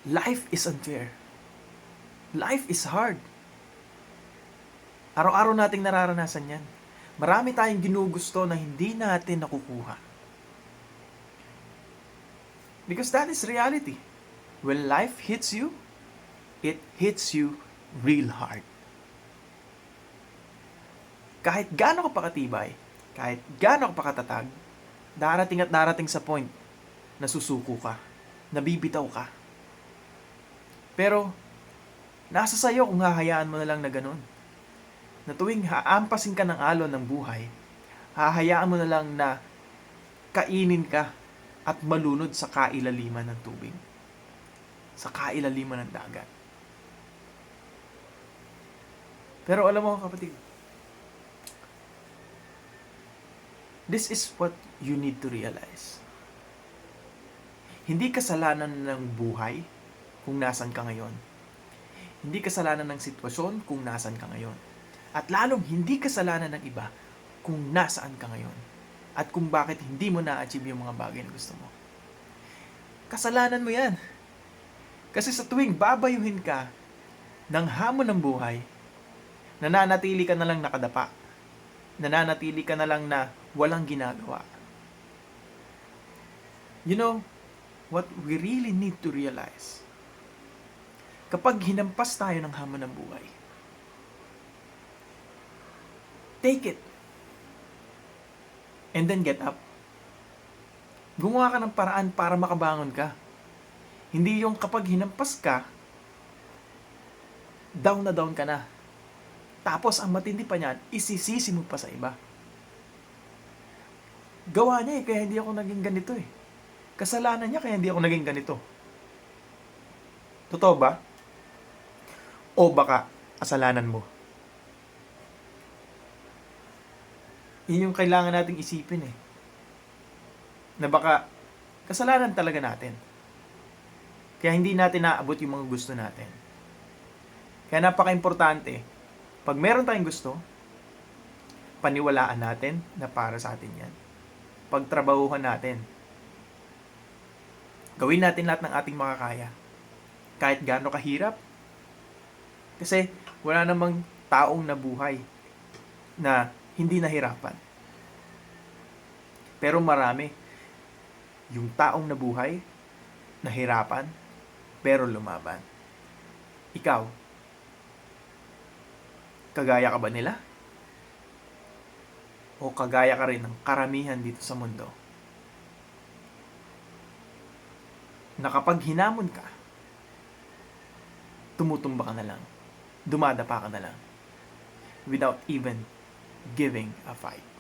Life is unfair. Life is hard. Araw-araw nating nararanasan yan. Marami tayong ginugusto na hindi natin nakukuha. Because that is reality. When life hits you, it hits you real hard. Kahit gaano ka pakatibay, kahit gaano ka pakatatag, darating at darating sa point na susuko ka, nabibitaw ka. Pero, nasa sayo kung hahayaan mo na lang na ganun. Na tuwing haampasin ka ng alon ng buhay, hahayaan mo na lang na kainin ka at malunod sa kailaliman ng tubig. Sa kailaliman ng dagat. Pero alam mo kapatid, this is what you need to realize. Hindi kasalanan ng buhay kung nasan ka ngayon. Hindi kasalanan ng sitwasyon kung nasan ka ngayon. At lalong hindi kasalanan ng iba kung nasaan ka ngayon. At kung bakit hindi mo na-achieve yung mga bagay na gusto mo. Kasalanan mo yan. Kasi sa tuwing babayuhin ka ng hamon ng buhay, nananatili ka na lang nakadapa. Nananatili ka na lang na walang ginagawa. You know, what we really need to realize, kapag hinampas tayo ng hamon ng buhay, take it. And then get up. Gumawa ka ng paraan para makabangon ka. Hindi yung kapag hinampas ka, down na down ka na. Tapos ang matindi pa niyan, isisisi mo pa sa iba. Gawa niya kaya hindi ako naging ganito Kasalanan niya kaya hindi ako naging ganito. Totoo ba? O baka kasalanan mo? Yun yung kailangan nating isipin na baka kasalanan talaga natin. Kaya hindi natin naabot yung mga gusto natin. Kaya napaka-importante, pag meron tayong gusto, paniwalaan natin na para sa atin yan. Pagtrabahuhan natin. Gawin natin lahat ng ating makakaya. Kahit gaano kahirap. Kasi wala namang taong nabuhay na hindi nahirapan. Pero marami yung taong nabuhay, nahirapan, pero lumaban. Ikaw, kagaya ka ba nila? O kagaya ka rin ng karamihan dito sa mundo? Na kapag hinamon ka, tumutumba ka na lang, dumadapa ka na lang, without even giving a fight.